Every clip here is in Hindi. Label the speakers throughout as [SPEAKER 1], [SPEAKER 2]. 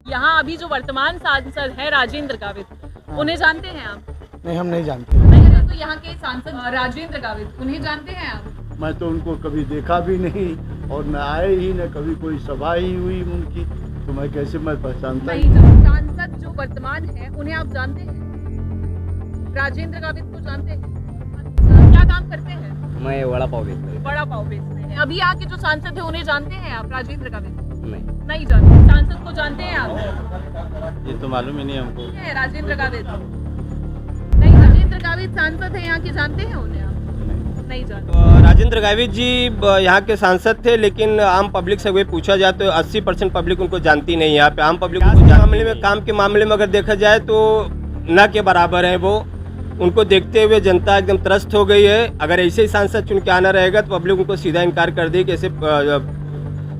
[SPEAKER 1] यहाँ अभी जो वर्तमान सांसद है राजेंद्र गावित, उन्हें जानते हैं आप?
[SPEAKER 2] नहीं, हम नहीं जानते।
[SPEAKER 1] नहीं, तो यहाँ के सांसद राजेंद्र गावित, उन्हें जानते हैं आप?
[SPEAKER 3] मैं तो उनको कभी देखा भी नहीं और न आए ही न कभी कोई सभा ही हुई उनकी, तो मैं कैसे मैं पहचानता ही
[SPEAKER 1] नहीं, सांसद जो वर्तमान है उन्हें आप जानते हैं? राजेंद्र गावित को जानते हैं? क्या काम करते हैं?
[SPEAKER 4] मैं वड़ा पाव बेचता हूँ।
[SPEAKER 1] बड़ा पाव बेचते हैं। अभी यहाँ के जो सांसद है उन्हें जानते हैं आप? राजेंद्र गावित
[SPEAKER 4] नहीं,
[SPEAKER 1] नहीं जानते। सांसद को जानते हैं आप?
[SPEAKER 4] ये तो मालूम ही नहीं हमको।
[SPEAKER 1] है राजेंद्र गावित? नहीं, राजेंद्र गावित सांसद है यहाँ के, जानते हैं उन्हें आप? नहीं जानते।
[SPEAKER 5] राजेंद्र गावित जी यहाँ के सांसद थे, लेकिन आम पब्लिक से अगर पूछा जाए तो 80% पब्लिक उनको जानती नहीं है। यहाँ पे आम पब्लिक मामले में, काम के मामले में अगर देखा जाए तो न के बराबर है वो। उनको देखते हुए जनता एकदम त्रस्त हो गई है। अगर ऐसे ही सांसद चुन के आना रहेगा तो पब्लिक उनको सीधा इनकार कर दी कि ऐसे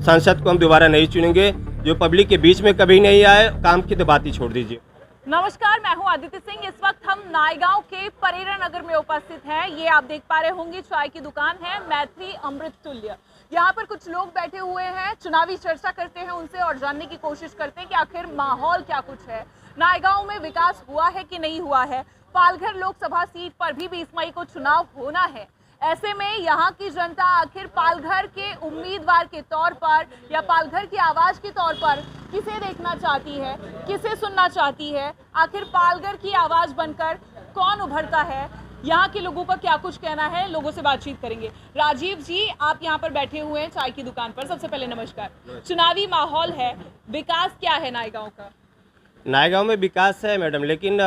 [SPEAKER 5] सांसद को हम दोबारा नहीं चुनेंगे, जो पब्लिक के बीच में कभी नहीं आए। काम की तो बात ही छोड़ दीजिए।
[SPEAKER 1] नमस्कार, मैं हूं आदित्य सिंह। इस वक्त हम नायगांव के परेरा नगर में उपस्थित हैं। ये आप देख पा रहे होंगे, चाय की दुकान है मैत्री अमृत तुल्य। यहाँ पर कुछ लोग बैठे हुए हैं, चुनावी चर्चा करते हैं उनसे और जानने की कोशिश करते हैं कि आखिर माहौल क्या कुछ है, नायगांव में विकास हुआ है कि नहीं हुआ है। पालघर लोकसभा सीट पर भी 20 मई को चुनाव होना है। ऐसे में यहाँ की जनता आखिर पालघर के उम्मीदवार के तौर पर या पालघर की आवाज के तौर पर किसे देखना चाहती है, किसे सुनना चाहती है? आखिर पालघर की आवाज बनकर कौन उभरता है? यहाँ के लोगों का क्या कुछ कहना है, लोगों से बातचीत करेंगे। राजीव जी, आप यहाँ पर बैठे हुए हैं चाय की दुकान पर। सबसे पहले नमस्कार। चुनावी माहौल है, विकास क्या है नायगांव का?
[SPEAKER 5] नायगांव में विकास है मैडम, लेकिन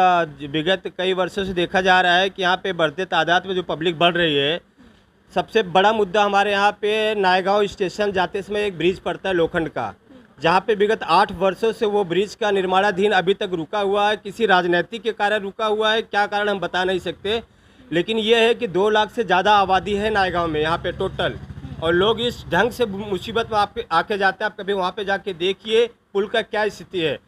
[SPEAKER 5] विगत कई वर्षों से देखा जा रहा है कि यहाँ पे बढ़ते तादाद में जो पब्लिक बढ़ रही है। सबसे बड़ा मुद्दा हमारे यहाँ पे नायगांव स्टेशन जाते समय एक ब्रिज पड़ता है लोखंड का, जहाँ पे विगत 8 वर्षों से वो ब्रिज का निर्माणाधीन अभी तक रुका हुआ है। किसी राजनीति के कारण रुका हुआ है, क्या कारण हम बता नहीं सकते, लेकिन ये है कि 2 लाख से ज़्यादा आबादी है नायगांव में यहाँ पे टोटल, और लोग इस ढंग से मुसीबत में आपके आके जाते हैं। आप कभी वहाँ पे जाके देखिए पुल का क्या स्थिति है।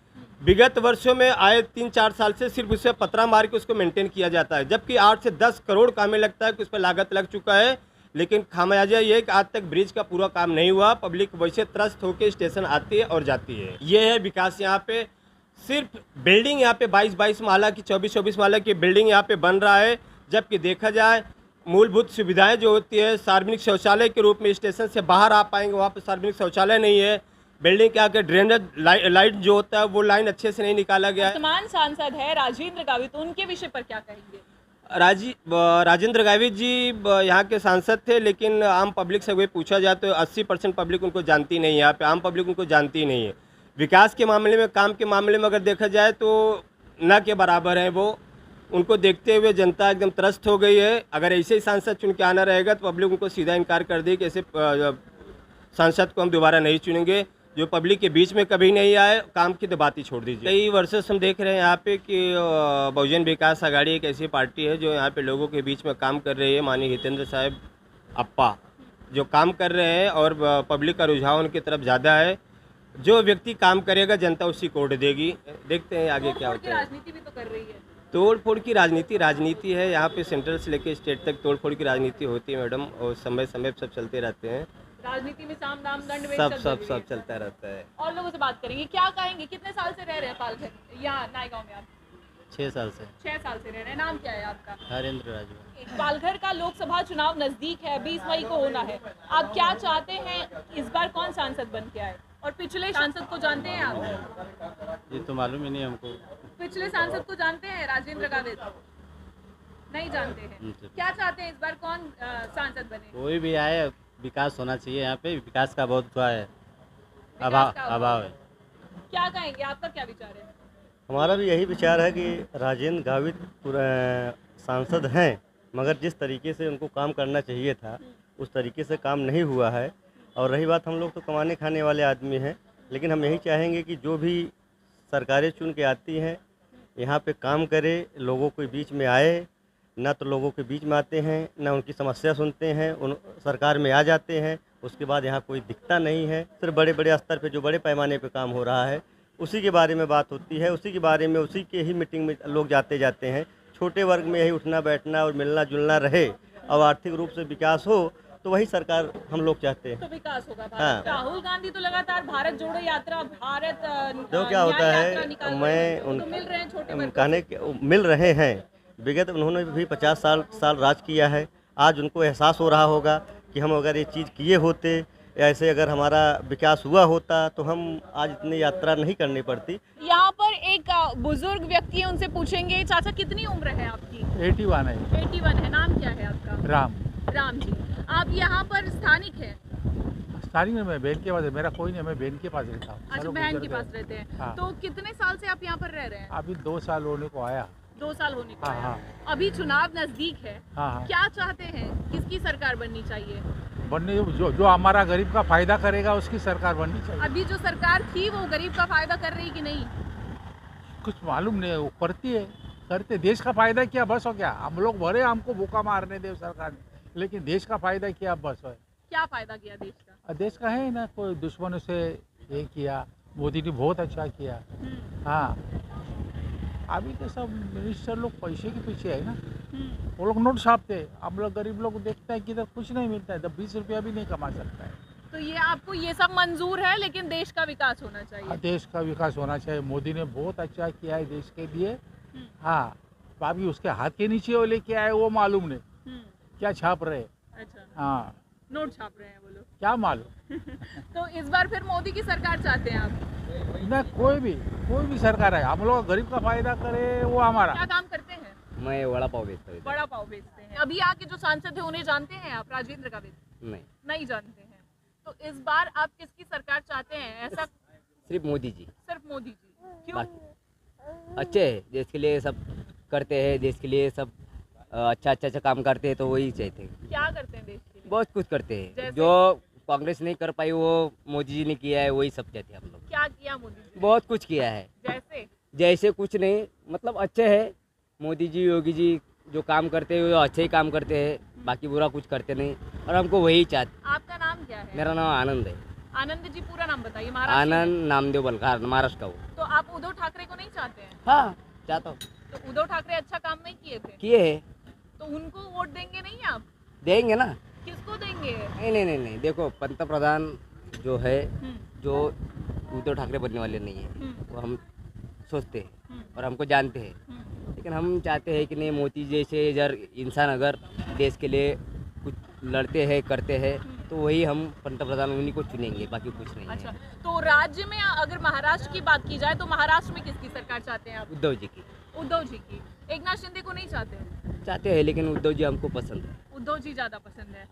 [SPEAKER 5] विगत वर्षों में आए 3-4 साल से सिर्फ उसे पतरा मार के उसको मेंटेन किया जाता है, जबकि 8 से 10 करोड़ का हमें लगता है कि उस पर लागत लग चुका है। लेकिन खामियाजा ये है कि आज तक ब्रिज का पूरा काम नहीं हुआ। पब्लिक वैसे त्रस्त होकर स्टेशन आती है और जाती है। ये है विकास। यहाँ पे सिर्फ बिल्डिंग यहाँ पे 22-22 माला की, 24-24 माला की बिल्डिंग यहाँ पे बन रहा है, जबकि देखा जाए मूलभूत सुविधाएं जो होती है, सार्वजनिक शौचालय के रूप में स्टेशन से बाहर आ पाएंगे, वहाँ पे सार्वजनिक शौचालय नहीं है। बिल्डिंग के आगे ड्रेनेज लाइट जो होता है वो लाइन अच्छे से नहीं निकाला गया है।
[SPEAKER 1] वर्तमान सांसद है राजेंद्र गावित, उनके विषय पर क्या कहेंगे?
[SPEAKER 5] राजेंद्र गावित जी यहाँ के सांसद थे, लेकिन आम पब्लिक से अगर पूछा जाए तो 80% पब्लिक उनको जानती नहीं है। यहाँ पे आम पब्लिक उनको जानती नहीं है। विकास के मामले में, काम के मामले में अगर देखा जाए तो न के बराबर है वो। उनको देखते हुए जनता एकदम त्रस्त हो गई है। अगर ऐसे ही सांसद चुन के आना रहेगा तो पब्लिक उनको सीधा इनकार कर दी कि ऐसे सांसद को हम दोबारा नहीं चुनेंगे, जो पब्लिक के बीच में कभी नहीं आए। काम की तो बात ही छोड़ दीजिए। कई वर्षों से हम देख रहे हैं यहाँ पे कि बहुजन विकास आघाड़ी एक ऐसी पार्टी है जो यहाँ पे लोगों के बीच में काम कर रही है। माननीय हितेंद्र साहब अप्पा जो काम कर रहे हैं और पब्लिक का रुझान उनकी तरफ ज़्यादा है। जो व्यक्ति काम करेगा जनता उसी को वोट देगी। देखते हैं आगे क्या होता है।
[SPEAKER 1] राजनीति भी तो कर रही है।
[SPEAKER 5] तोड़ फोड़ की राजनीति है यहाँ पे। सेंट्रल से लेकर स्टेट तक तोड़ फोड़ की राजनीति होती है मैडम, और समय समय पर सब चलते रहते हैं।
[SPEAKER 1] राजनीति में साम दाम दंड भेद
[SPEAKER 5] सब चलता रहता है।
[SPEAKER 1] और लोगों से बात करेंगे, क्या कहेंगे? कितने साल से रह रहे हैं पालघर यहाँ नायगांव में आप?
[SPEAKER 4] 6 साल से।
[SPEAKER 1] 6 साल से रह रहे हैं। नाम क्या है आपका?
[SPEAKER 4] हरेंद्र राजू।
[SPEAKER 1] पालघर का लोकसभा चुनाव नजदीक है, 20 मई को होना है। आप क्या चाहते हैं, इस बार कौन सांसद बन के आए? और पिछले सांसद को जानते हैं आप?
[SPEAKER 4] ये तो मालूम ही नहीं हमको।
[SPEAKER 1] पिछले सांसद को जानते हैं? राजेंद्र गावित नहीं जानते हैं। क्या चाहते हैं, इस बार कौन सांसद बने?
[SPEAKER 4] कोई भी आए, विकास होना चाहिए। यहाँ पे विकास का बहुत हुआ है, अभाव है।
[SPEAKER 1] क्या कहेंगे, आपका क्या विचार है?
[SPEAKER 6] हमारा भी यही विचार है कि राजेंद्र गावित सांसद हैं, मगर जिस तरीके से उनको काम करना चाहिए था उस तरीके से काम नहीं हुआ है। और रही बात, हम लोग तो कमाने खाने वाले आदमी हैं, लेकिन हम यही चाहेंगे कि जो भी सरकारें चुन के आती हैं यहाँ पे काम करे, लोगों के बीच में आए। ना तो लोगों के बीच में आते हैं, ना उनकी समस्या सुनते हैं, उन सरकार में आ जाते हैं, उसके बाद यहाँ कोई दिखता नहीं है। सिर्फ बड़े बड़े स्तर पे जो बड़े पैमाने पे काम हो रहा है उसी के बारे में बात होती है, उसी के बारे में, उसी के ही मीटिंग में लोग जाते हैं। छोटे वर्ग में यही उठना बैठना और मिलना जुलना रहे और आर्थिक रूप से विकास हो तो वही सरकार हम लोग चाहते हैं।
[SPEAKER 1] तो विकास होगा भारत।
[SPEAKER 6] हाँ।
[SPEAKER 1] राहुल गांधी तो लगातार भारत जोड़ो यात्रा, भारत
[SPEAKER 6] तो क्या होता
[SPEAKER 1] न्याय यात्रा
[SPEAKER 6] है,
[SPEAKER 1] निकाल रहे
[SPEAKER 6] मैं
[SPEAKER 1] हैं।
[SPEAKER 6] उन
[SPEAKER 1] तो मिल रहे हैं छोटे वर्ग
[SPEAKER 6] कहने के मिल रहे हैं। विगत उन्होंने भी 50 साल राज किया है। आज उनको एहसास हो रहा होगा कि हम अगर ये चीज़ किए होते, ऐसे अगर हमारा विकास हुआ होता तो हम आज इतनी यात्रा नहीं करनी पड़ती।
[SPEAKER 1] यहाँ पर एक बुजुर्ग व्यक्ति है, उनसे पूछेंगे। चाचा कितनी उम्र है आपकी?
[SPEAKER 2] 81 है।
[SPEAKER 1] 81 है। नाम क्या है आपका?
[SPEAKER 2] राम।
[SPEAKER 1] राम जी, आप यहाँ पर स्थानिक हैं?
[SPEAKER 2] स्थानीय में मैं बहन के पास, मेरा कोई नहीं, मैं बहन के पास रहता हूँ।
[SPEAKER 1] अच्छा, बहन के पास रहते हैं।
[SPEAKER 2] हाँ।
[SPEAKER 1] तो कितने साल से आप यहाँ पर रह रहे हैं?
[SPEAKER 2] अभी 2 साल होने को आया।
[SPEAKER 1] 2 साल होने को
[SPEAKER 2] हाँ,
[SPEAKER 1] आया।
[SPEAKER 2] हाँ।
[SPEAKER 1] अभी चुनाव नजदीक है।
[SPEAKER 2] हाँ हाँ,
[SPEAKER 1] क्या चाहते हैं, किसकी सरकार बननी चाहिए?
[SPEAKER 2] बनने जो हमारा गरीब का फायदा करेगा उसकी सरकार बननी चाहिए।
[SPEAKER 1] अभी जो सरकार थी वो गरीब का फायदा कर रही कि नहीं?
[SPEAKER 2] कुछ मालूम नहीं, वो करती है, करते। देश का फायदा किया बस हो गया। हम लोग भरे, हमको भूखा मारने दे सरकार ने, लेकिन देश का फायदा किया बस हो।
[SPEAKER 1] क्या फायदा किया देश का?
[SPEAKER 2] देश का है ना, कोई दुश्मनों से ये किया, मोदी ने बहुत अच्छा किया। हाँ, अभी तो सब मिनिस्टर लोग पैसे के पीछे है ना, वो लोग नोट छापते हैं। हम लोग गरीब लोग देखते हैं कि इधर कुछ नहीं मिलता है, तो 20 रुपया भी नहीं कमा सकता है।
[SPEAKER 1] तो ये आपको ये सब मंजूर है, लेकिन देश का विकास होना चाहिए।
[SPEAKER 2] देश का विकास होना चाहिए। मोदी ने बहुत अच्छा किया है देश के लिए। हाँ, तो अभी उसके हाथ के नीचे वो लेके आए वो मालूम नहीं क्या छाप रहे।
[SPEAKER 1] अच्छा,
[SPEAKER 2] हाँ,
[SPEAKER 1] नोट छाप रहे हैं वो लोग।
[SPEAKER 2] क्या मालूम।
[SPEAKER 1] तो इस बार फिर मोदी की सरकार चाहते हैं आप?
[SPEAKER 2] न कोई भी सरकार है, हम लोग गरीब का फायदा करे वो हमारा।
[SPEAKER 1] क्या काम करते हैं?
[SPEAKER 7] मैं वड़ा पाव बेचता हूँ।
[SPEAKER 1] बड़ा पाव बेचते हैं। अभी आके जो सांसद है उन्हें जानते हैं आप? राजेंद्र गावित? नहीं जानते हैं। तो इस बार आप किसकी सरकार चाहते हैं? ऐसा
[SPEAKER 7] सिर्फ मोदी जी।
[SPEAKER 1] सिर्फ मोदी जी, क्यों?
[SPEAKER 7] अच्छे हैं, देश के लिए सब करते हैं, देश के लिए सब अच्छा काम करते हैं, तो वही चाहते हैं।
[SPEAKER 1] क्या करते हैं देश के लिए?
[SPEAKER 7] बहुत कुछ करते हैं,
[SPEAKER 1] जैसे?
[SPEAKER 7] जो कांग्रेस नहीं कर पाई वो मोदी जी ने किया है, वही सब चाहते हैं हम लोग।
[SPEAKER 1] क्या किया मोदी जी?
[SPEAKER 7] बहुत कुछ किया है। जैसे कुछ नहीं, मतलब अच्छे है मोदी जी, योगी जी जो काम करते हैं वो अच्छे ही काम करते हैं, बाकी बुरा कुछ करते नहीं, और हमको वही चाहते।
[SPEAKER 1] आपका नाम क्या है?
[SPEAKER 7] मेरा नाम आनंद है।
[SPEAKER 1] आनंद जी, पूरा नाम बताइए। महाराष्ट्र
[SPEAKER 7] आनंद नामदेव बलकार, महाराष्ट्र का वो।
[SPEAKER 1] तो आप उद्धव ठाकरे को नहीं चाहते हैं?
[SPEAKER 7] हाँ, चाहता हूँ।
[SPEAKER 1] तो उद्धव ठाकरे अच्छा काम नहीं किए थे?
[SPEAKER 7] किए है।
[SPEAKER 1] तो उनको वोट देंगे नहीं आप?
[SPEAKER 7] देंगे ना।
[SPEAKER 1] किसको देंगे?
[SPEAKER 7] नहीं, देखो पंतप्रधान जो है, जो उद्धव ठाकरे बनने वाले नहीं है, वो हम सोचते हैं और हमको जानते हैं, लेकिन हम चाहते हैं कि नहीं, मोदी जैसे अगर इंसान अगर देश के लिए कुछ लड़ते हैं, करते हैं, तो वही हम पंतप्रधान उन्हीं को चुनेंगे, बाकी कुछ नहीं
[SPEAKER 1] अच्छा,
[SPEAKER 7] है।
[SPEAKER 1] तो राज्य में अगर महाराष्ट्र की बात की जाए तो महाराष्ट्र में किसकी सरकार चाहते हैं आप?
[SPEAKER 7] उद्धव जी की।
[SPEAKER 1] उद्धव जी की। एकनाथ शिंदे को नहीं चाहते?
[SPEAKER 7] चाहते हैं, लेकिन उद्धव जी हमको पसंद है।
[SPEAKER 1] उद्धव जी ज़्यादा पसंद है।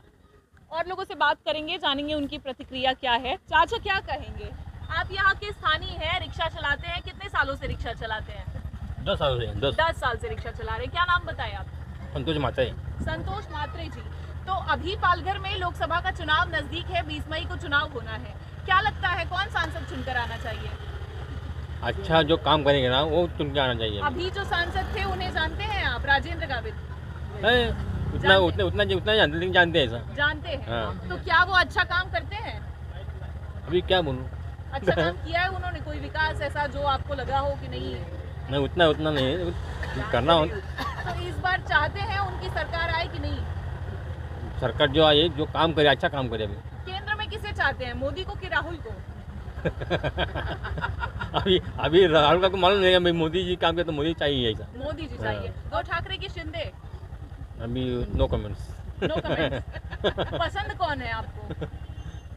[SPEAKER 1] और लोगों से बात करेंगे, जानेंगे उनकी प्रतिक्रिया क्या है। चाचा क्या कहेंगे? आप यहाँ के स्थानीय हैं, रिक्शा चलाते हैं, कितने सालों से रिक्शा चलाते हैं?
[SPEAKER 8] 10 साल से
[SPEAKER 1] 10 साल से रिक्शा चला रहे हैं। क्या नाम बताएं आप?
[SPEAKER 8] संतोष माता है।
[SPEAKER 1] संतोष मात्रे जी। तो अभी पालघर में लोकसभा का चुनाव नजदीक है, 20 मई को चुनाव होना है। क्या लगता है कौन सांसद चुनकर आना चाहिए?
[SPEAKER 8] अच्छा जो काम करेंगे ना वो चुन के आना चाहिए।
[SPEAKER 1] अभी जो सांसद थे उन्हें जानते हैं आप? राजेंद्र गावित?
[SPEAKER 8] उतना जानते हैं सर।
[SPEAKER 1] जानते हैं।
[SPEAKER 8] हाँ।
[SPEAKER 1] तो क्या वो अच्छा काम करते हैं?
[SPEAKER 8] अभी क्या बोलूँ।
[SPEAKER 1] अच्छा काम किया है उन्होंने? कोई विकास ऐसा जो आपको लगा हो कि नहीं?
[SPEAKER 8] नहीं, उतना नहीं करना हो।
[SPEAKER 1] तो इस बार चाहते हैं उनकी सरकार आए कि नहीं?
[SPEAKER 8] सरकार जो आए, जो काम करे, अच्छा काम करे। अभी
[SPEAKER 1] केंद्र में किसे चाहते हैं, मोदी को कि राहुल को?
[SPEAKER 8] अभी राहुल का को मालूम नहीं है, मोदी जी काम करे तो मोदी चाहिए ऐसा।
[SPEAKER 1] मोदी जी चाहिए। दो ठाकरे की शिंदे?
[SPEAKER 8] अभी नो कमेंट्स।
[SPEAKER 1] No comments. पसंद कौन है आपको?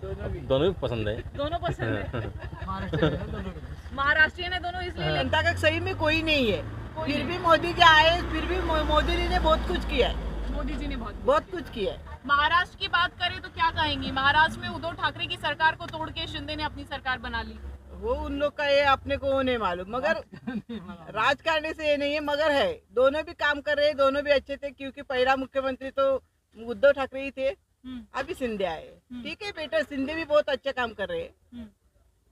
[SPEAKER 8] दोनों भी पसंद है।
[SPEAKER 1] दोनों पसंद है। महाराष्ट्रीयन है दोनों, इसलिए
[SPEAKER 9] जनता का सही में कोई नहीं है। फिर भी मोदी जी आए, फिर भी मोदी जी ने बहुत कुछ किया है।
[SPEAKER 1] मोदी जी ने
[SPEAKER 9] बहुत कुछ किया है।
[SPEAKER 1] महाराष्ट्र की बात करें तो क्या कहेंगी? महाराष्ट्र में उद्धव ठाकरे की सरकार को तोड़ के शिंदे ने अपनी सरकार बना ली।
[SPEAKER 9] वो उन लोग का ये अपने को नहीं मालूम, मगर राजकारणी से ये नहीं है, मगर है दोनों भी काम कर रहे हैं, दोनों भी अच्छे थे। क्योंकि पहला मुख्यमंत्री तो उद्धव ठाकरे ही थे, अभी शिंदे आए। ठीक है बेटा, शिंदे भी बहुत अच्छा काम कर रहे हैं।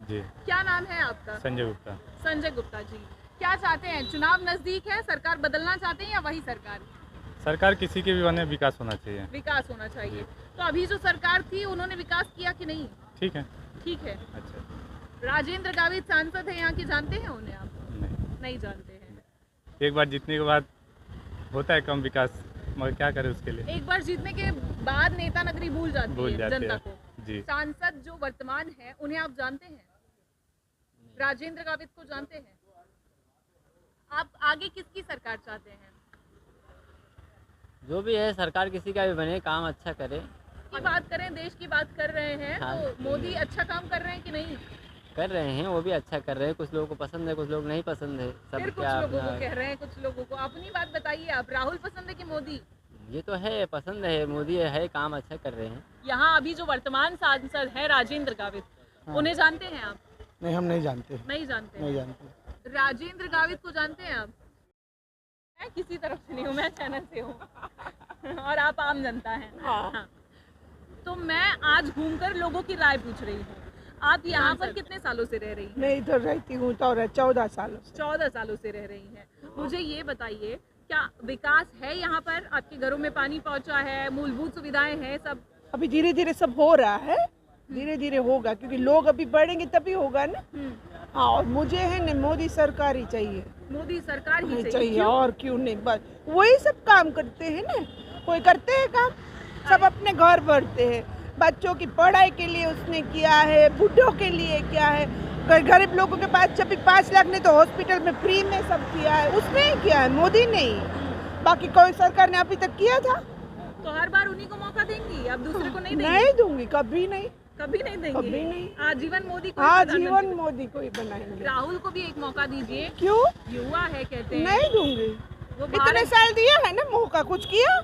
[SPEAKER 2] जी।
[SPEAKER 1] क्या नाम है आपका?
[SPEAKER 2] संजय गुप्ता।
[SPEAKER 1] संजय गुप्ता जी, क्या चाहते हैं? चुनाव नजदीक है, सरकार बदलना चाहते हैं या वही सरकार?
[SPEAKER 2] सरकार किसी के भी बने, विकास होना चाहिए।
[SPEAKER 1] विकास होना चाहिए। तो अभी जो सरकार थी उन्होंने विकास किया कि नहीं?
[SPEAKER 2] ठीक है।
[SPEAKER 1] ठीक है।
[SPEAKER 2] अच्छा।
[SPEAKER 1] राजेंद्र गावित सांसद है यहाँ के, जानते हैं उन्हें आप? नहीं जानते हैं।
[SPEAKER 2] एक बार जीतने के बाद होता है कम विकास,
[SPEAKER 10] मगर क्या करें उसके लिए।
[SPEAKER 1] एक बार जीतने के बाद नेता नगरी भूल जाती है जनता को।
[SPEAKER 10] जी।
[SPEAKER 1] सांसद जो वर्तमान है उन्हें आप जानते हैं? राजेंद्र गावित को जानते हैं? आप आगे किसकी सरकार चाहते हैं?
[SPEAKER 8] जो भी है सरकार किसी का भी बने, काम अच्छा करे।
[SPEAKER 1] की बात करें, देश की बात कर रहे हैं,
[SPEAKER 8] हाँ।
[SPEAKER 1] तो मोदी अच्छा काम कर रहे हैं कि नहीं?
[SPEAKER 8] कर रहे हैं, वो भी अच्छा कर रहे हैं। कुछ लोगों को पसंद है, कुछ लोग नहीं पसंद है।
[SPEAKER 1] फिर
[SPEAKER 8] सब
[SPEAKER 1] कुछ
[SPEAKER 8] क्या
[SPEAKER 1] लोगों
[SPEAKER 8] अपना
[SPEAKER 1] को कह रहे हैं, कुछ लोगों को। अपनी बात बताइए आप, राहुल पसंद है कि मोदी?
[SPEAKER 8] ये तो है, पसंद है, मोदी है, काम अच्छा कर रहे हैं।
[SPEAKER 1] यहाँ अभी जो वर्तमान सांसद है राजेंद्र गावित,
[SPEAKER 11] हाँ।
[SPEAKER 1] उन्हें जानते हैं आप?
[SPEAKER 11] नहीं, हम नहीं जानते।
[SPEAKER 1] नहीं जानते?
[SPEAKER 11] नहीं जानते।
[SPEAKER 1] राजेंद्र गावित को जानते हैं आप? मैं किसी तरफ से नहीं हूँ, मैं चैनल से हूँ और आप आम जनता हैं। हाँ। तो मैं आज घूमकर लोगों की राय पूछ रही हूँ। आप यहाँ पर कितने सालों से रह रही हैं?
[SPEAKER 9] मैं इधर रहती हूँ तो 14 सालों से।
[SPEAKER 1] 14 सालों से रह रही हैं। मुझे ये बताइए, क्या विकास है यहाँ पर? आपके घरों में पानी पहुँचा है, मूलभूत सुविधाएं हैं सब?
[SPEAKER 9] अभी धीरे धीरे सब हो रहा है, धीरे धीरे होगा, क्योंकि लोग अभी बढ़ेंगे तभी होगा ना। हाँ, और मुझे है ना मोदी सरकार ही चाहिए।
[SPEAKER 1] मोदी सरकार ही
[SPEAKER 9] चाहिए और क्यों नहीं, बस वही सब काम करते हैं ना। कोई करते हैं काम? सब अपने घर भरते हैं। बच्चों की पढ़ाई के लिए उसने किया है, बूढ़ों के लिए किया है, गरीब लोगों के पास जब भी 5 लाख नहीं तो हॉस्पिटल में फ्री में सब किया है, उसने ही किया है, मोदी ने ही। बाकी कोई सरकार ने अभी तक किया था?
[SPEAKER 1] तो हर बार उन्हीं को मौका देंगी, अब दूसरे को नहीं देंगी?
[SPEAKER 9] नहीं दूंगी, कभी नहीं।
[SPEAKER 1] कभी नहीं देंगे?
[SPEAKER 9] कभी नहीं।
[SPEAKER 1] आजीवन मोदी को?
[SPEAKER 9] आजीवन मोदी को ही बनाएंगे।
[SPEAKER 1] राहुल को भी एक मौका दीजिए।
[SPEAKER 9] क्यों?
[SPEAKER 1] युवा है कहते हैं।
[SPEAKER 9] नहीं दूंगी,
[SPEAKER 1] वो
[SPEAKER 9] इतने साल दिया है ना मौका, कुछ किया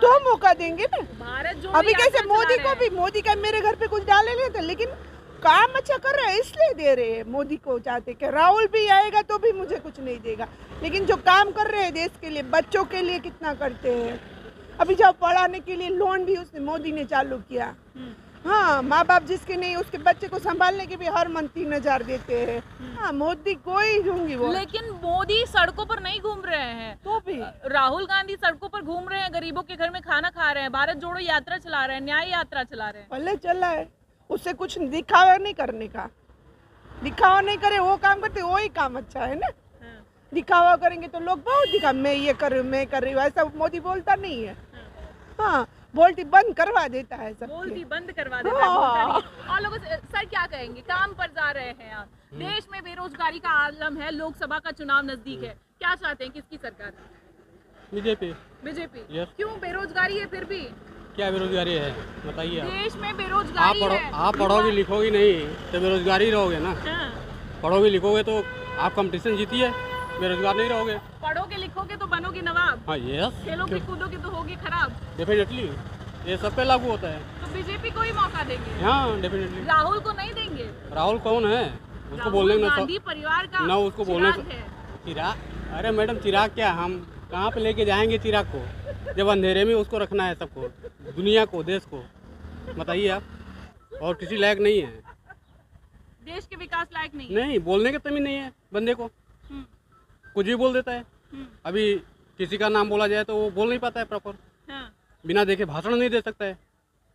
[SPEAKER 9] तो मौका देंगे ना।
[SPEAKER 1] भारत जो
[SPEAKER 9] अभी कैसे मोदी को भी, मोदी का मेरे घर पे कुछ डाले नहीं था, लेकिन काम अच्छा कर रहा है इसलिए दे रहे हैं। मोदी को चाहते कि राहुल भी आएगा तो भी मुझे कुछ नहीं देगा, लेकिन जो काम कर रहे हैं देश के लिए, बच्चों के लिए कितना करते हैं। अभी जब पढ़ाने के लिए लोन भी उसने मोदी ने चालू किया। हाँ, माँ बाप जिसके नहीं उसके बच्चे को संभालने के भी हर मंथ 3,000 देते हैं। हाँ, मोदी को ही दूंगी वो।
[SPEAKER 1] लेकिन मोदी सड़कों पर नहीं घूम रहे हैं,
[SPEAKER 9] तो भी
[SPEAKER 1] राहुल गांधी सड़कों पर घूम रहे हैं, गरीबों के घर में खाना खा रहे हैं, भारत जोड़ो यात्रा चला रहे हैं, न्याय यात्रा चला रहे हैं।
[SPEAKER 9] पहले चला है, उससे कुछ दिखावा नहीं करने का। दिखावा नहीं करे, वो काम करते, वो ही काम अच्छा है ना। दिखावा करेंगे तो लोग बहुत दिखा, मैं ये कर रही हूँ, मैं कर रही हूँ, ऐसा मोदी बोलता नहीं है। हाँ, बोलती बंद करवा देता है सब,
[SPEAKER 1] बोलती बंद करवा देता है, बोलता नहीं है। और लोगों से सर क्या कहेंगे, काम पर जा रहे हैं आप, देश में बेरोजगारी का आलम है, लोकसभा का चुनाव नजदीक है, क्या चाहते हैं, किसकी सरकार?
[SPEAKER 12] बीजेपी।
[SPEAKER 1] बीजेपी?
[SPEAKER 12] यस।
[SPEAKER 1] क्यों? बेरोजगारी है फिर भी?
[SPEAKER 12] क्या बेरोजगारी है बताइए?
[SPEAKER 1] देश में बेरोजगारी है।
[SPEAKER 12] आप पढ़ोगे लिखोगे नहीं तो बेरोजगारी रहोगे ना। पढ़ोगे लिखोगे तो आप कंपटीशन जीतिए, बेरोजगार नहीं रहोगे।
[SPEAKER 1] पढ़ोगे लिखोगे तो बनोगे नवाब।
[SPEAKER 12] हाँ, यस।
[SPEAKER 1] खेलोगे कूदोगे तो होगे खराब।
[SPEAKER 12] डेफिनेटली, ये सब पे लागू होता है।
[SPEAKER 1] तो बीजेपी को ही मौका देंगे?
[SPEAKER 12] हाँ, डेफिनेटली।
[SPEAKER 1] राहुल को नहीं देंगे?
[SPEAKER 12] राहुल कौन है? उसको बोलने
[SPEAKER 1] राहुल गांधी परिवार का
[SPEAKER 12] ना, उसको बोलने
[SPEAKER 1] है।
[SPEAKER 12] चिराग? अरे मैडम, चिराग क्या, हम कहाँ पे लेके जाएंगे चिराग को, जब अंधेरे में उसको रखना है सबको, दुनिया को, देश को, बताइए आप। और किसी लायक नहीं है,
[SPEAKER 1] देश के विकास लायक नहीं।
[SPEAKER 12] नहीं, बोलने के तमीज नहीं है बंदे को, कुछ भी बोल देता है। अभी किसी का नाम बोला जाए तो वो बोल नहीं पाता है प्रॉपर, बिना देखे भाषण नहीं दे सकता है।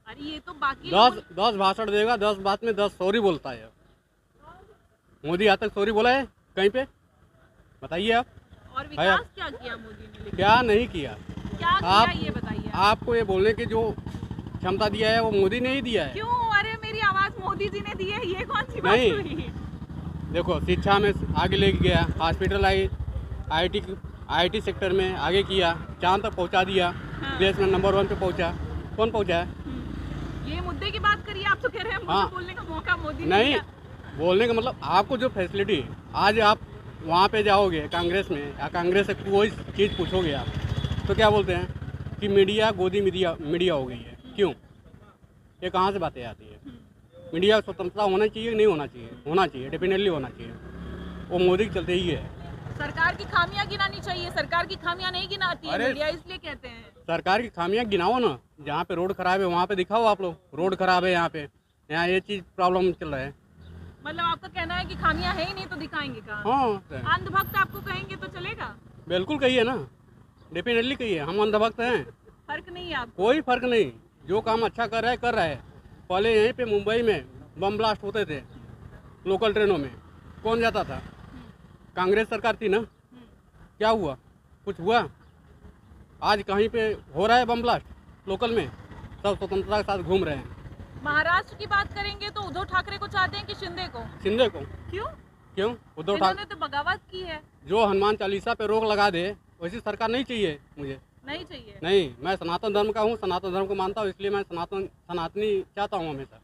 [SPEAKER 1] अरे ये तो बाकी
[SPEAKER 12] 10 भाषण देगा, 10 बात में 10 सॉरी बोलता है। मोदी आज तक सॉरी बोला है कहीं पे? बताइए आप।
[SPEAKER 1] और विकास क्या किया मोदी ने?
[SPEAKER 12] क्या नहीं किया?
[SPEAKER 1] क्या किया ये बताइए।
[SPEAKER 12] आपको ये बोलने की जो क्षमता दिया है वो मोदी ने ही दिया है।
[SPEAKER 1] क्यों? अरे मेरी आवाज मोदी जी ने दी है, ये कौन सी बात हुई?
[SPEAKER 12] देखो, शिक्षा में आगे लेके गया, हॉस्पिटल आईटी सेक्टर में आगे किया, चांद तक पहुंचा दिया। देश में नंबर 1 पे पहुंचा। कौन पहुंचा है?
[SPEAKER 1] ये मुद्दे की बात करिए, आप तो कह रहे हैं मुझे बोलने का मौका मोदी ने
[SPEAKER 12] नहीं,
[SPEAKER 1] दिया।
[SPEAKER 12] बोलने का मतलब आपको जो फैसिलिटी, आज आप वहाँ पे जाओगे कांग्रेस में, या कांग्रेस से कोई चीज़ पूछोगे आप तो क्या बोलते हैं कि मीडिया गोदी मीडिया हो गई है। क्यों? ये कहाँ से बातें आती है? मीडिया स्वतंत्रता होना चाहिए कि नहीं होना चाहिए? होना चाहिए, डेफिनेटली होना चाहिए। वो मोदी के चलते ही है।
[SPEAKER 1] सरकार की खामियां गिनानी चाहिए, सरकार की खामियां नहीं गिनाती है मीडिया, इसलिए कहते हैं।
[SPEAKER 12] सरकार की खामियां गिनाओ ना, जहाँ पे रोड खराब है वहाँ पे दिखाओ आप लोग, रोड खराब है यहाँ पे, यहाँ ये चीज़ प्रॉब्लम चल रहा है।
[SPEAKER 1] मतलब आपका कहना है कि खामियां है ही नहीं तो दिखाएंगे कहाँ?
[SPEAKER 12] हाँ,
[SPEAKER 1] अंधभक्त आपको कहेंगे तो चलेगा?
[SPEAKER 12] बिल्कुल कहिए ना, डेफिनेटली कहिए, हम अंधभक्त हैं।
[SPEAKER 1] फर्क नहीं है आपको?
[SPEAKER 12] कोई फर्क नहीं, जो काम अच्छा कर रहा है। पहले यहीं पे मुंबई में बम ब्लास्ट होते थे लोकल ट्रेनों में, कौन जाता था? कांग्रेस सरकार थी ना। क्या हुआ? कुछ हुआ? आज कहीं पे हो रहा है बम ब्लास्ट लोकल में, सब स्वतंत्रता के साथ घूम रहे हैं।
[SPEAKER 1] महाराष्ट्र की बात करेंगे तो उद्धव ठाकरे को चाहते हैं कि शिंदे को?
[SPEAKER 12] शिंदे को।
[SPEAKER 1] क्यों?
[SPEAKER 12] उद्धव
[SPEAKER 1] इन्होंने
[SPEAKER 12] ठाकरे
[SPEAKER 1] तो बगावत की है।
[SPEAKER 12] जो हनुमान चालीसा पे रोक लगा दे वैसी सरकार नहीं चाहिए मुझे।
[SPEAKER 1] नहीं चाहिए?
[SPEAKER 12] नहीं, मैं सनातन धर्म का हूँ, सनातन धर्म को मानता हूँ, इसलिए मैं सनातनी चाहता हूँ हमेशा।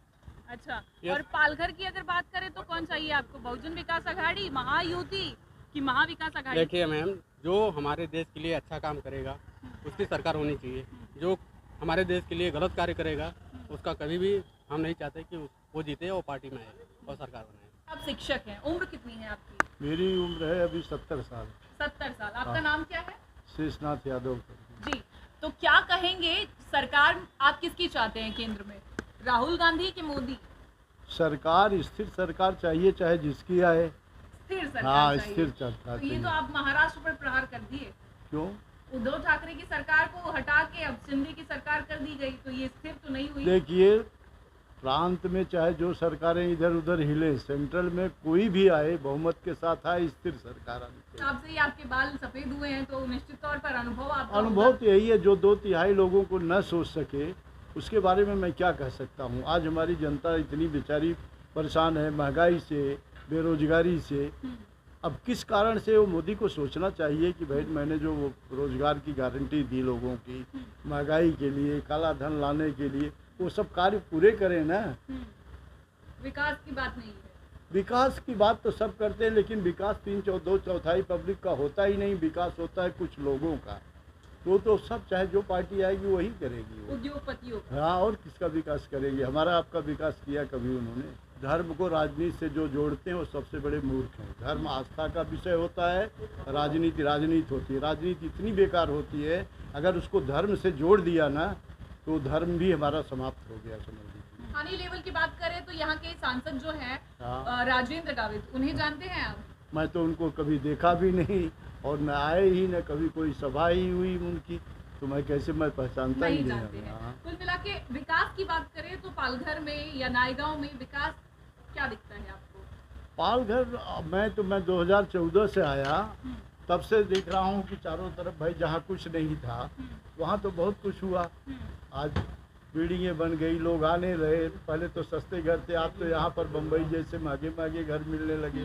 [SPEAKER 1] अच्छा,
[SPEAKER 12] Yes.
[SPEAKER 1] और पालघर की अगर बात करें तो कौन चाहिए आपको? बहुजन विकास आघाड़ी, महायुति कि महाविकास आघाड़ी?
[SPEAKER 12] देखिए मैम, जो हमारे देश के लिए अच्छा काम करेगा उसकी सरकार होनी चाहिए। जो हमारे देश के लिए गलत कार्य करेगा उसका कभी भी हम नहीं चाहते कि वो जीते और पार्टी में आए और सरकार बनाए।
[SPEAKER 1] आप शिक्षक हैं, उम्र कितनी है आपकी?
[SPEAKER 3] मेरी उम्र है अभी 70 साल।
[SPEAKER 1] 70 साल। आपका
[SPEAKER 3] हाँ।
[SPEAKER 1] नाम क्या है?
[SPEAKER 3] शेषनाथ यादव।
[SPEAKER 1] जी, तो क्या कहेंगे, सरकार आप किसकी चाहते हैं केंद्र में, राहुल गांधी की मोदी?
[SPEAKER 3] सरकार स्थिर सरकार चाहिए, चाहे जिसकी आए।
[SPEAKER 1] स्थिर सरकार
[SPEAKER 3] हाँ,
[SPEAKER 1] चाहिए।
[SPEAKER 3] स्थिर सरकार
[SPEAKER 1] तो ये
[SPEAKER 3] चाहिए।
[SPEAKER 1] तो आप महाराष्ट्र पर प्रहार कर दिए।
[SPEAKER 3] क्यों?
[SPEAKER 1] उद्धव ठाकरे की सरकार को हटा के अब शिंदे की सरकार कर दी गई, तो ये स्थिर तो नहीं हुई।
[SPEAKER 3] देखिए, प्रांत में चाहे जो सरकारें इधर उधर हिले, सेंट्रल में कोई भी आए बहुमत के साथ आए, स्थिर सरकार आनी चाहिए।
[SPEAKER 1] आपसे ही आपके बाल सफेद हुए हैं तो निश्चित तौर पर अनुभव आपका
[SPEAKER 3] अनुभव तो यही है, जो 2/3 लोगों को न सोच सके उसके बारे में मैं क्या कह सकता हूँ। आज हमारी जनता इतनी बेचारी परेशान है, महंगाई से, बेरोजगारी से। अब किस कारण से वो मोदी को सोचना चाहिए कि भाई मैंने जो वो रोजगार की गारंटी दी लोगों की, महंगाई के लिए, काला धन लाने के लिए, वो सब कार्य पूरे करें ना।
[SPEAKER 1] विकास की बात नहीं है।
[SPEAKER 3] विकास की बात तो सब करते हैं, लेकिन विकास 2/4 पब्लिक का होता ही नहीं। विकास होता है कुछ लोगों का, तो सब चाहे जो पार्टी आएगी वही करेगी वो।
[SPEAKER 1] उद्योगपतियों।
[SPEAKER 3] हाँ, और किसका विकास करेगी? हमारा आपका विकास किया कभी उन्होंने? धर्म को राजनीति से जो जोड़ते हैं वो सबसे बड़े मूर्ख हैं। धर्म आस्था का विषय होता है, राजनीति होती है। राजनीति इतनी बेकार होती है, अगर उसको धर्म से जोड़ दिया ना तो धर्म भी हमारा समाप्त हो गया, समझ लीजिए।
[SPEAKER 1] स्थानीय लेवल की बात करें तो यहाँ के सांसद जो हैं
[SPEAKER 3] हाँ।
[SPEAKER 1] राजेंद्र गावित, उन्हें जानते हैं आप?
[SPEAKER 3] मैं तो उनको कभी देखा भी नहीं और न आए ही, न कभी कोई सभा ही हुई उनकी, तो मैं कैसे मैं पहचानता ही नहीं।
[SPEAKER 1] जानते हैं। कुल मिला के विकास की बात करें तो पालघर में या नायगांव में विकास क्या दिखता है आपको?
[SPEAKER 3] पालघर मैं 2014 से आया, तब से देख रहा हूँ कि चारों तरफ भाई जहाँ कुछ नहीं था वहाँ तो बहुत कुछ हुआ। आज बिल्डिंगें बन गई, लोग आने रहे। पहले तो सस्ते घर थे, आप तो यहाँ पर बम्बई जैसे महंगे घर मिलने लगे।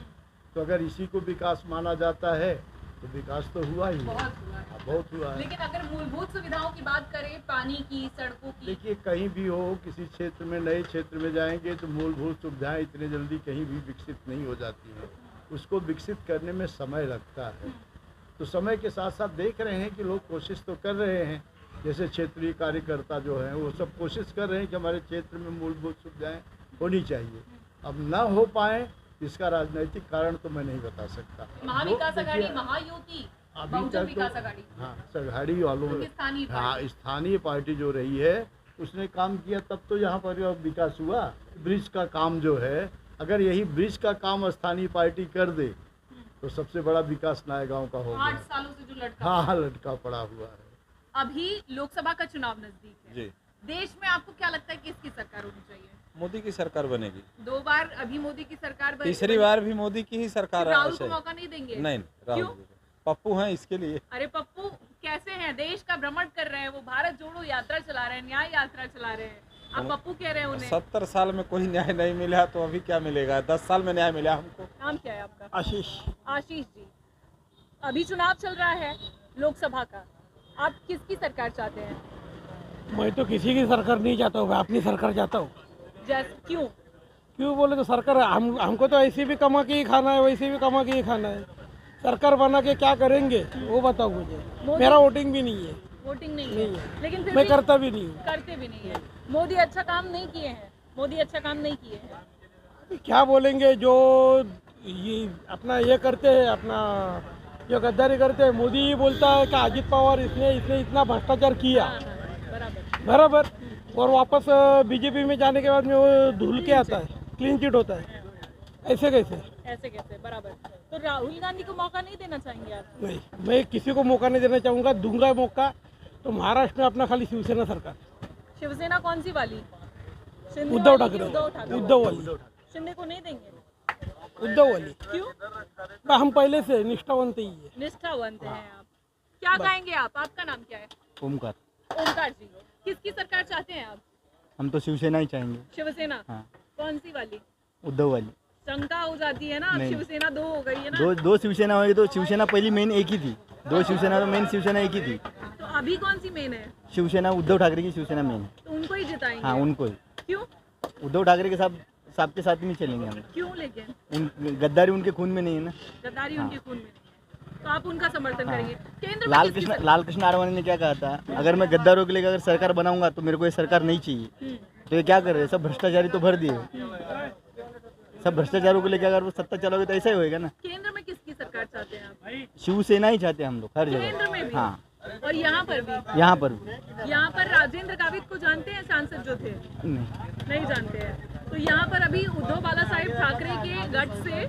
[SPEAKER 3] तो अगर इसी को विकास माना जाता है तो विकास तो हुआ ही, बहुत हुआ है।
[SPEAKER 1] लेकिन अगर मूलभूत सुविधाओं की बात करें, पानी की, सड़कों की,
[SPEAKER 3] देखिए कहीं भी हो, किसी क्षेत्र में, नए क्षेत्र में जाएंगे तो मूलभूत सुविधाएं इतने जल्दी कहीं भी विकसित नहीं हो जाती हैं। उसको विकसित करने में समय लगता है। तो समय के साथ साथ देख रहे हैं कि लोग कोशिश तो कर रहे हैं, जैसे क्षेत्रीय कार्यकर्ता जो हैं वो सब कोशिश कर रहे हैं कि हमारे क्षेत्र में मूलभूत सुविधाएं होनी चाहिए। अब ना हो पाए, इसका राजनीतिक कारण तो मैं नहीं बता सकता।
[SPEAKER 1] महाविकास आघाड़ी, महायुति, बहुजन विकास आघाड़ी,
[SPEAKER 3] हाँ, आघाड़ी वालों, हाँ, स्थानीय पार्टी जो रही है उसने काम किया, तब तो यहाँ पर विकास हुआ। ब्रिज का काम जो है, अगर यही ब्रिज का काम स्थानीय पार्टी कर दे तो सबसे बड़ा विकास नायगांव का होगा।
[SPEAKER 1] 8 सालों से जो लटका,
[SPEAKER 3] हाँ, लटका पड़ा हुआ है।
[SPEAKER 1] अभी लोकसभा का चुनाव नजदीक है
[SPEAKER 10] जी।
[SPEAKER 1] देश में आपको क्या लगता है किसकी सरकार होनी चाहिए?
[SPEAKER 10] मोदी की सरकार बनेगी।
[SPEAKER 1] 2 बार अभी मोदी की सरकार बनी,
[SPEAKER 10] तीसरी बार भी मोदी की ही सरकार।
[SPEAKER 1] राहुल को मौका नहीं देंगे?
[SPEAKER 10] नहीं, राहुल पप्पू हैं इसके लिए।
[SPEAKER 1] अरे पप्पू कैसे हैं? देश का भ्रमण कर रहे हैं, वो भारत जोड़ो यात्रा चला रहे हैं, न्याय यात्रा चला रहे हैं। आप पप्पू कह रहे हैं उन्हें?
[SPEAKER 10] 70 साल में कोई न्याय नहीं मिला तो अभी क्या मिलेगा? 10 साल में न्याय मिला हमको।
[SPEAKER 1] नाम क्या है आपका?
[SPEAKER 11] आशीष।
[SPEAKER 1] आशीष जी, अभी चुनाव चल रहा है लोकसभा का, आप किसकी सरकार चाहते हैं?
[SPEAKER 11] मैं तो किसी की सरकार नहीं चाहता हूँ, मैं अपनी सरकार चाहता हूँ।
[SPEAKER 1] क्यों?
[SPEAKER 11] क्यों बोले तो सरकार हमको तो ऐसे भी कमा के ही खाना है, वैसे भी कमा के ही खाना है। सरकार बना के क्या करेंगे वो बताओ मुझे। मेरा वोटिंग भी नहीं है।
[SPEAKER 1] वोटिंग नहीं है, लेकिन फिर
[SPEAKER 11] मैं
[SPEAKER 1] भी
[SPEAKER 11] करता भी नहीं हूँ।
[SPEAKER 1] करते भी नहीं है। मोदी अच्छा काम नहीं किए हैं, मोदी अच्छा काम नहीं किए हैं।
[SPEAKER 11] क्या बोलेंगे, जो ये अपना ये करते हैं, अपना जो गद्दारी करते हैं। मोदी ही बोलता है कि अजित पवार इसने इतना भ्रष्टाचार किया, बराबर, और वापस बीजेपी में जाने के बाद में वो धुल के आता है, क्लीन चिट होता है। ऐसे कैसे
[SPEAKER 1] बराबर। तो राहुल गांधी को मौका नहीं देना चाहेंगे आप?
[SPEAKER 11] नहीं, मैं किसी को मौका नहीं देना चाहूँगा। दूंगा मौका तो महाराष्ट्र में अपना खाली शिवसेना सरकार।
[SPEAKER 1] शिवसेना कौन सी वाली?
[SPEAKER 11] उद्धव ठाकरे। उद्धव वाली।
[SPEAKER 1] शिंदे को नहीं देंगे?
[SPEAKER 11] उद्धव वाली।
[SPEAKER 1] क्यों?
[SPEAKER 11] हम पहले से निष्ठावंत ही है।
[SPEAKER 1] निष्ठावंत हैं आप। क्या कहेंगे आप? आपका नाम क्या है?
[SPEAKER 13] ओमकार।
[SPEAKER 1] ओमकार जी, किसकी सरकार चाहते हैं आप?
[SPEAKER 13] हम तो शिवसेना ही चाहेंगे।
[SPEAKER 1] शिवसेना?
[SPEAKER 13] हाँ।
[SPEAKER 1] कौन सी वाली?
[SPEAKER 13] उद्धव वाली।
[SPEAKER 1] शंका हो जाती है ना, अब
[SPEAKER 13] नहीं।
[SPEAKER 1] शिवसेना दो हो गई है ना।
[SPEAKER 13] दो शिवसेना होगी तो शिवसेना पहली मेन एक ही थी। दो शिवसेना तो मेन शिवसेना एक ही थी।
[SPEAKER 1] तो अभी कौन सी मेन है?
[SPEAKER 13] शिवसेना उद्धव ठाकरे की शिवसेना मेन।
[SPEAKER 1] तो उनको ही जिताएंगे?
[SPEAKER 13] हाँ उनको ही।
[SPEAKER 1] क्यों?
[SPEAKER 13] उद्धव ठाकरे के साथ के साथ में चलेंगे हम।
[SPEAKER 1] क्यों लेकिन?
[SPEAKER 13] गद्दारी उनके खून में नहीं है ना।
[SPEAKER 1] गद्दारी
[SPEAKER 13] हाँ।
[SPEAKER 1] उनके खून में, तो आप उनका समर्थन
[SPEAKER 13] हाँ।
[SPEAKER 1] करेंगे? केंद्र में
[SPEAKER 13] लाल कृष्ण आडवाणी ने क्या कहा था, अगर मैं गद्दारों के लिए अगर सरकार बनाऊंगा तो मेरे को ये सरकार नहीं चाहिए। तो ये क्या कर रहे हैं, सब भ्रष्टाचारी तो भर दिए। सब भ्रष्टाचारों को लेकर अगर वो सत्ता चलाओगे तो ऐसा ही होएगा ना।
[SPEAKER 1] केंद्र में किसकी सरकार चाहते हैं आप?
[SPEAKER 13] शिवसेना ही चाहते हैं हम लोग हर
[SPEAKER 1] केंद्र में
[SPEAKER 13] जगह।
[SPEAKER 1] भी?
[SPEAKER 13] हाँ
[SPEAKER 1] और यहाँ पर भी?
[SPEAKER 13] यहाँ पर भी।
[SPEAKER 1] यहाँ पर राजेंद्र गावित को जानते हैं, सांसद जो थे? नहीं जानते हैं। तो यहाँ पर अभी उद्धव बाला साहेब ठाकरे के गढ़ से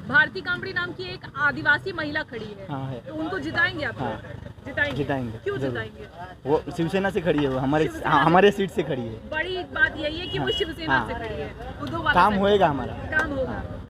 [SPEAKER 1] भारती कांबड़ी नाम की एक आदिवासी महिला खड़ी है।
[SPEAKER 13] हाँ है।
[SPEAKER 1] तो उनको जिताएंगे आप?
[SPEAKER 13] हाँ। जिताएंगे।
[SPEAKER 1] क्यों
[SPEAKER 13] जरूर।
[SPEAKER 1] जिताएंगे?
[SPEAKER 13] वो शिवसेना से खड़ी है, वो हमारे सीट से खड़ी है।
[SPEAKER 1] बड़ी बात यही है कि वो शिवसेना
[SPEAKER 13] हाँ।
[SPEAKER 1] से खड़ी है। उद्धव बाला
[SPEAKER 13] काम
[SPEAKER 1] साहेब।
[SPEAKER 13] होएगा हमारा।
[SPEAKER 1] काम होगा।